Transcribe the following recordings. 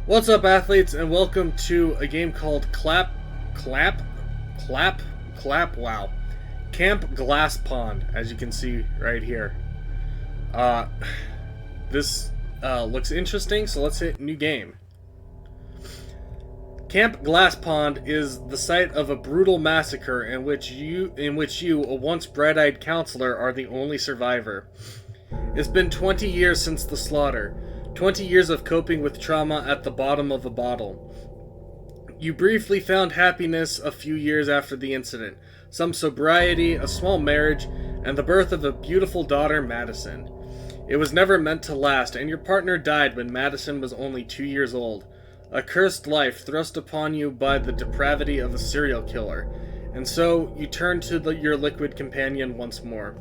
What's up, athletes, and welcome to a game called Clap, wow. Camp Glaspond, as you can see right here. Uh, this looks interesting, so let's hit new game. Camp Glaspond is the site of a brutal massacre in which you, a once bright-eyed counselor, are the only survivor. It's been 20 years since the slaughter. 20 years of coping with trauma at the bottom of a bottle. You briefly found happiness a few years after the incident. Some sobriety, a small marriage, and the birth of a beautiful daughter, Madison. It was never meant to last, and your partner died when Madison was only 2 years old. A cursed life thrust upon you by the depravity of a serial killer. And so, you turn to your liquid companion once more.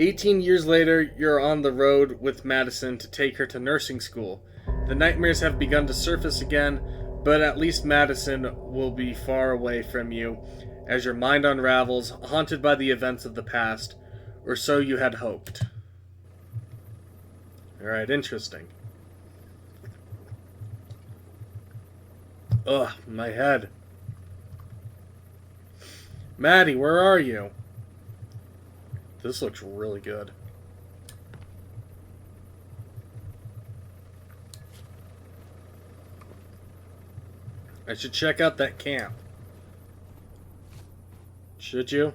18 years later, you're on the road with Madison to take her to nursing school. The nightmares have begun to surface again, but at least Madison will be far away from you as your mind unravels, haunted by the events of the past, or so you had hoped. Alright, interesting. Ugh, my head. Maddie, where are you? This looks really good. I should check out that camp. Should you?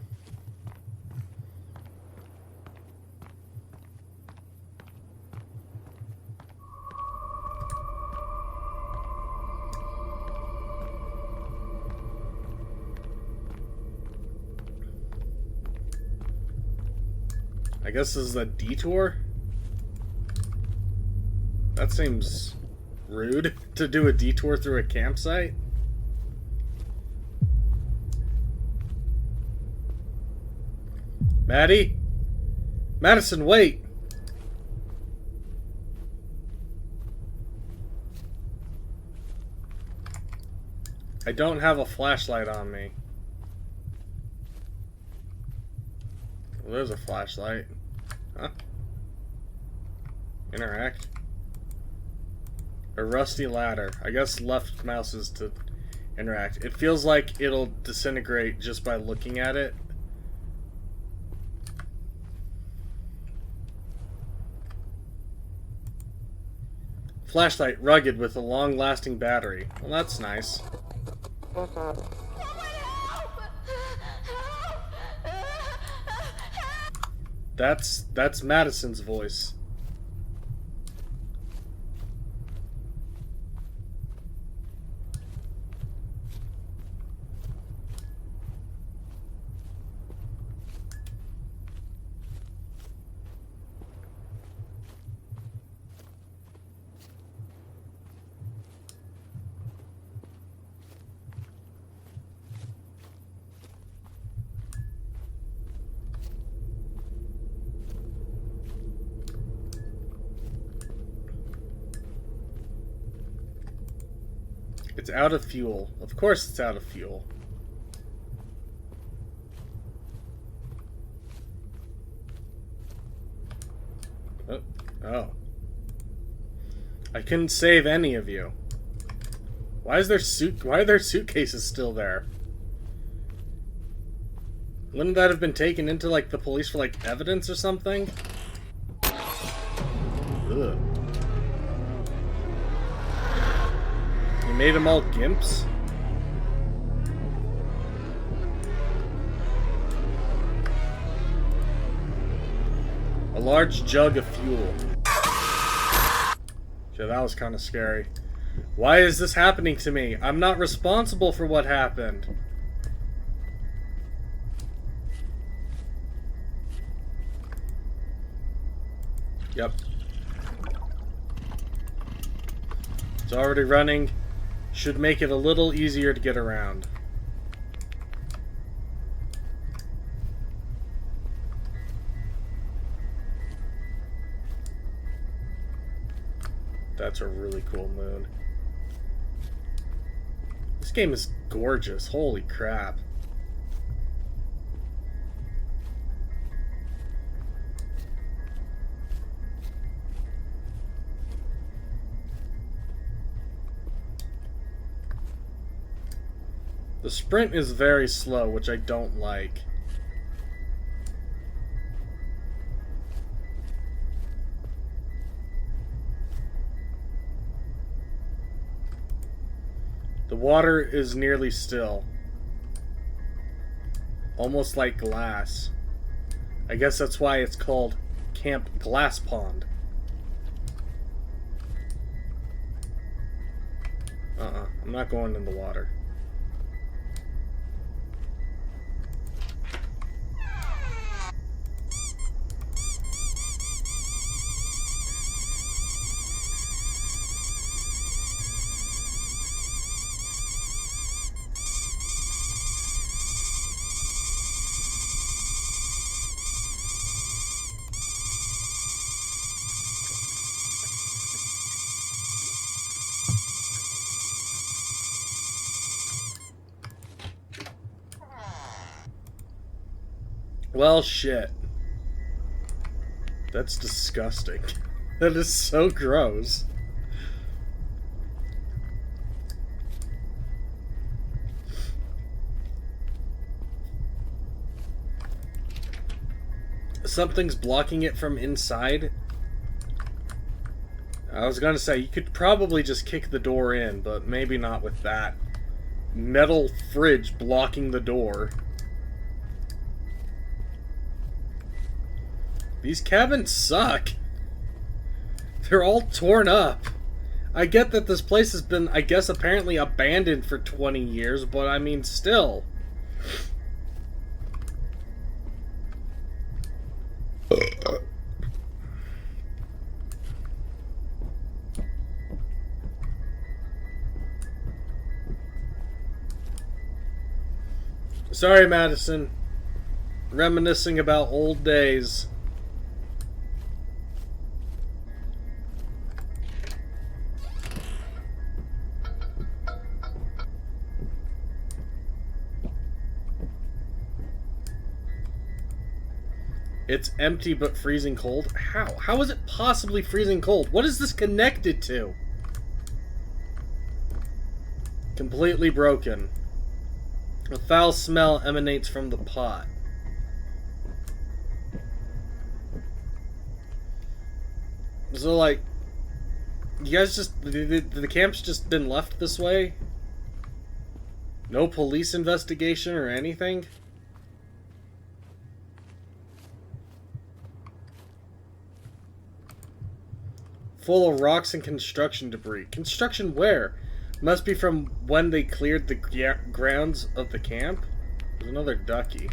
I guess this is a detour? That seems rude, to do a detour through a campsite. Maddie? Madison, wait! I don't have a flashlight on me. Well, there's a flashlight. Huh? Interact. A rusty ladder. I guess left mouse is to interact. It feels like it'll disintegrate just by looking at it. Flashlight, rugged with a long-lasting battery. Well, that's nice. That's Madison's voice. It's out of fuel. Of course it's out of fuel. Oh. I couldn't save any of you. Why are their suitcases still there? Wouldn't that have been taken into, like, the police for, like, evidence or something? Ugh. You made them all gimps? A large jug of fuel. Yeah, that was kind of scary. Why is this happening to me? I'm not responsible for what happened. Yep. It's already running. Should make it a little easier to get around. That's a really cool moon. This game is gorgeous. Holy crap. The sprint is very slow, which I don't like. The water is nearly still. Almost like glass. I guess that's why it's called Camp Glaspond. I'm not going in the water. Well, shit. That's disgusting. That is so gross. Something's blocking it from inside. I was gonna say, you could probably just kick the door in, but maybe not with that metal fridge blocking the door. These cabins suck. They're all torn up. I get that this place has been, I guess, apparently abandoned for 20 years, but I mean, still. Sorry, Madison. Reminiscing about old days. It's empty but freezing cold? How? How is it possibly freezing cold? What is this connected to? Completely broken. A foul smell emanates from the pot. So, like, you guys just... The camp's just been left this way? No police investigation or anything? Full of rocks and construction debris. Construction where? Must be from when they cleared the grounds of the camp. There's another ducky.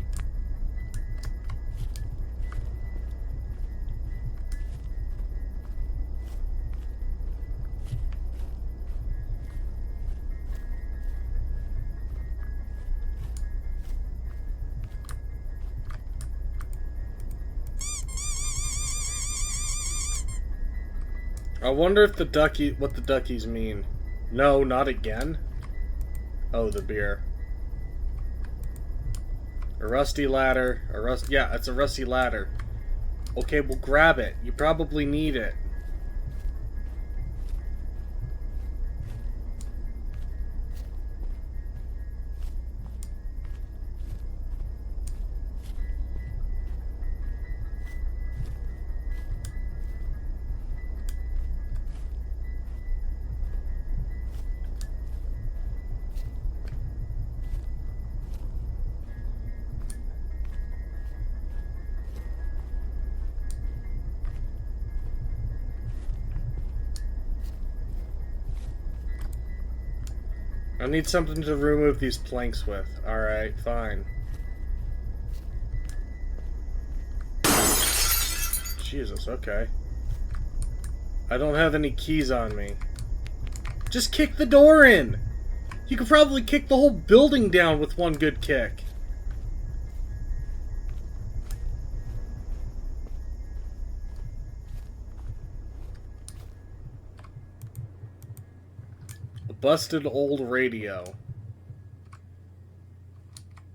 I wonder if what the duckies mean. No, not again. Oh, the beer. A rusty ladder. Yeah, it's a rusty ladder. Okay, well, grab it. You probably need it. I need something to remove these planks with. Alright, fine. Jesus, okay. I don't have any keys on me. Just kick the door in! You could probably kick the whole building down with one good kick. Busted old radio.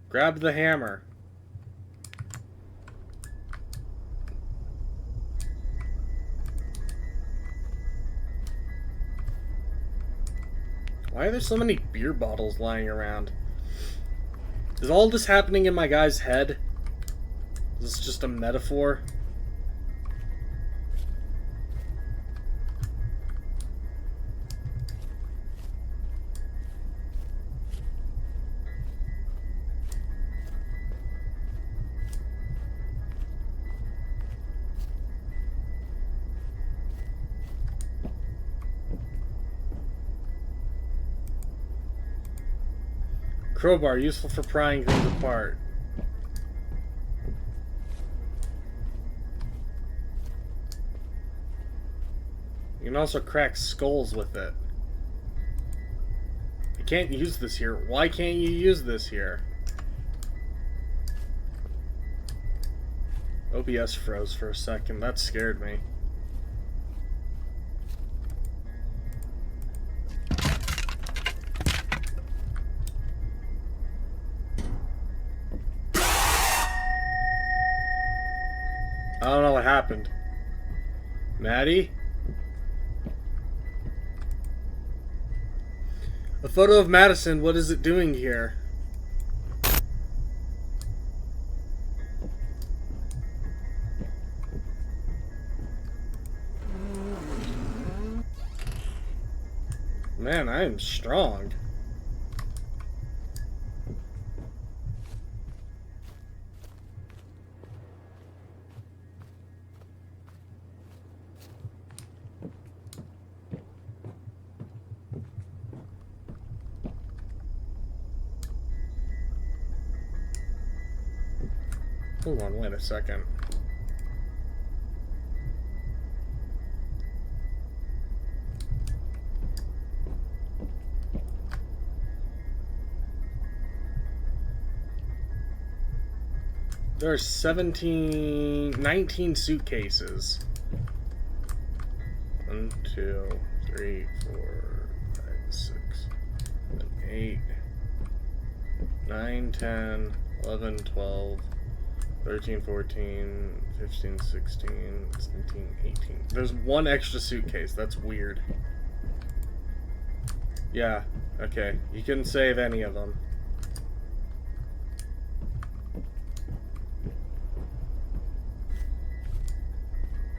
Grab the hammer. Why are there so many beer bottles lying around? Is all this happening in my guy's head? Is this just a metaphor? Crowbar, useful for prying things apart. You can also crack skulls with it. I can't use this here. Why can't you use this here? OBS froze for a second. That scared me. I don't know what happened. Maddie? A photo of Madison, what is it doing here? Man, I am strong. Hold on, wait a second. There are 19 suitcases. 1, 2, 3, 4, 5, 6, 7, 8, 9, 10, 11, 12, 13, 14, 15, 16, 17, 18. There's one extra suitcase. That's weird. Yeah, okay. You couldn't save any of them.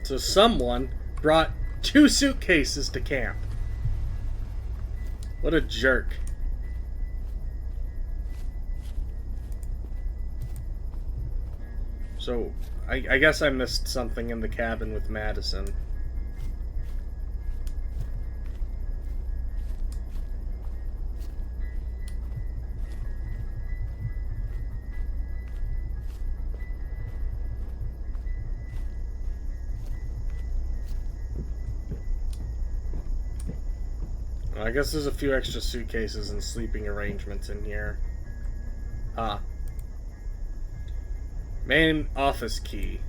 So someone brought 2 suitcases to camp. What a jerk. So, I guess I missed something in the cabin with Madison. I guess there's a few extra suitcases and sleeping arrangements in here. Ah. Main office key.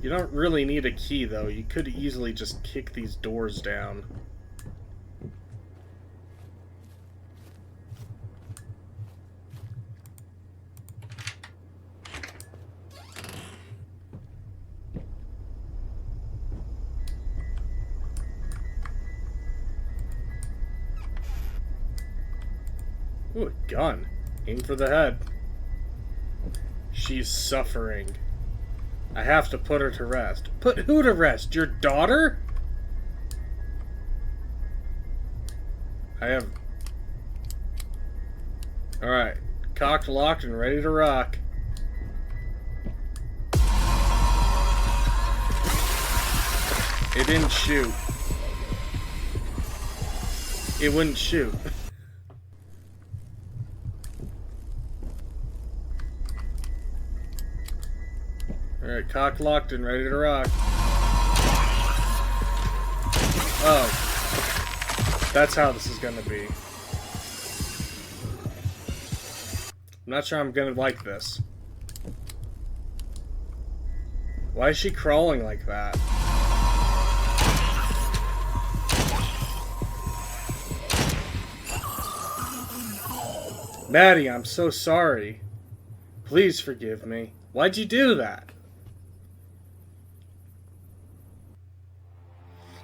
You don't really need a key, though. You could easily just kick these doors down. Ooh, a gun. Aim for the head. She's suffering. I have to put her to rest. Put who to rest? Your daughter? I have... Alright. Cocked, locked, and ready to rock. It didn't shoot. It wouldn't shoot. Alright, cock locked and ready to rock. Oh. That's how this is gonna be. I'm not sure I'm gonna like this. Why is she crawling like that? Maddie, I'm so sorry. Please forgive me. Why'd you do that?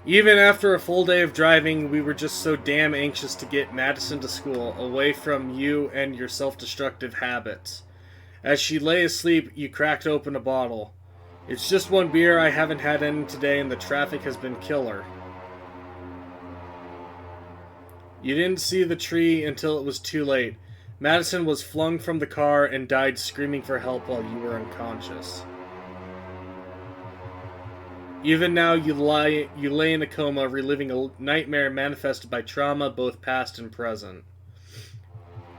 Even after a full day of driving, we were just so damn anxious to get Madison to school, away from you and your self-destructive habits. As she lay asleep, you cracked open a bottle. It's just one beer, I haven't had any today, and the traffic has been killer. You didn't see the tree until it was too late. Madison was flung from the car and died screaming for help while you were unconscious. Even now, you lay in a coma, reliving a nightmare manifested by trauma, both past and present.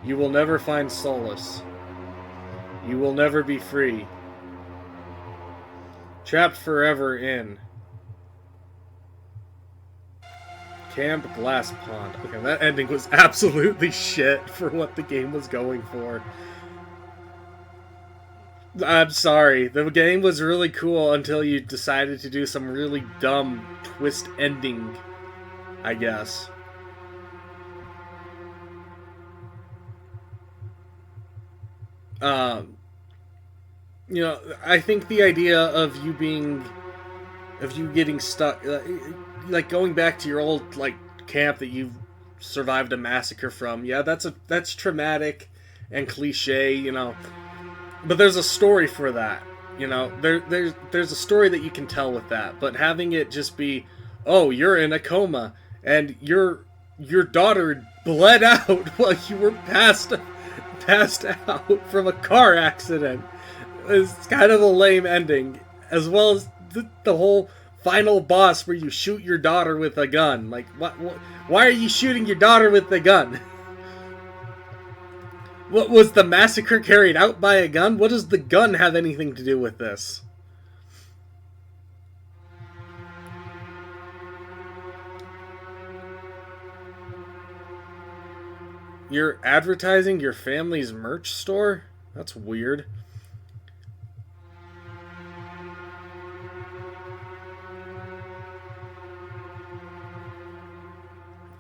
You will never find solace. You will never be free. Trapped forever in Camp Glaspond. Okay, that ending was absolutely shit for what the game was going for. I'm sorry. The game was really cool until you decided to do some really dumb twist ending, I guess. You know, I think the idea of you getting stuck, like going back to your old, like, camp that you survived a massacre from, yeah, that's traumatic and cliche, you know. But there's a story for that, you know. There's a story that you can tell with that. But having it just be, oh, you're in a coma and your daughter bled out while you were passed out from a car accident is kind of a lame ending, as well as the whole final boss where you shoot your daughter with a gun. Like, why are you shooting your daughter with a gun? What, was the massacre carried out by a gun? What does the gun have anything to do with this? You're advertising your family's merch store? That's weird.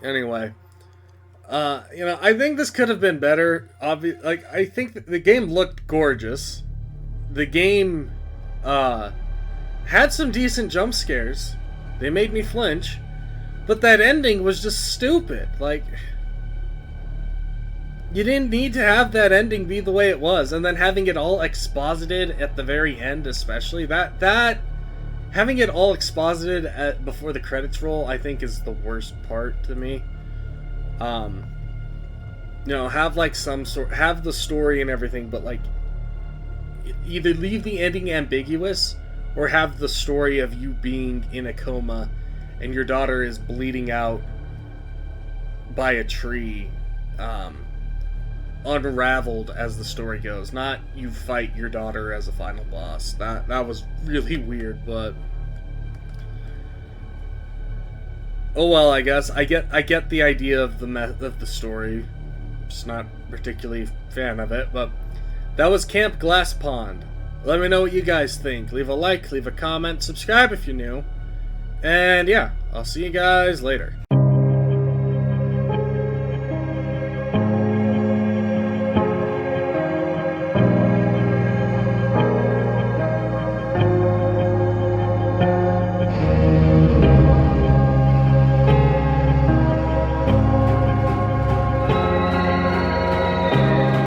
Anyway. You know, I think this could have been better. I think the game looked gorgeous. The game, had some decent jump scares. They made me flinch. But that ending was just stupid. Like, you didn't need to have that ending be the way it was. And then having it all exposited at the very end, especially. Having it all exposited before the credits roll, I think is the worst part to me. You know, have like have the story and everything, but like either leave the ending ambiguous or have the story of you being in a coma and your daughter is bleeding out by a tree, unraveled as the story goes. Not you fight your daughter as a final boss. That was really weird, but oh well, I guess I get the idea of the story. Just not particularly a fan of it, but that was Camp Glaspond. Let me know what you guys think. Leave a like, leave a comment, subscribe if you're new, and yeah, I'll see you guys later.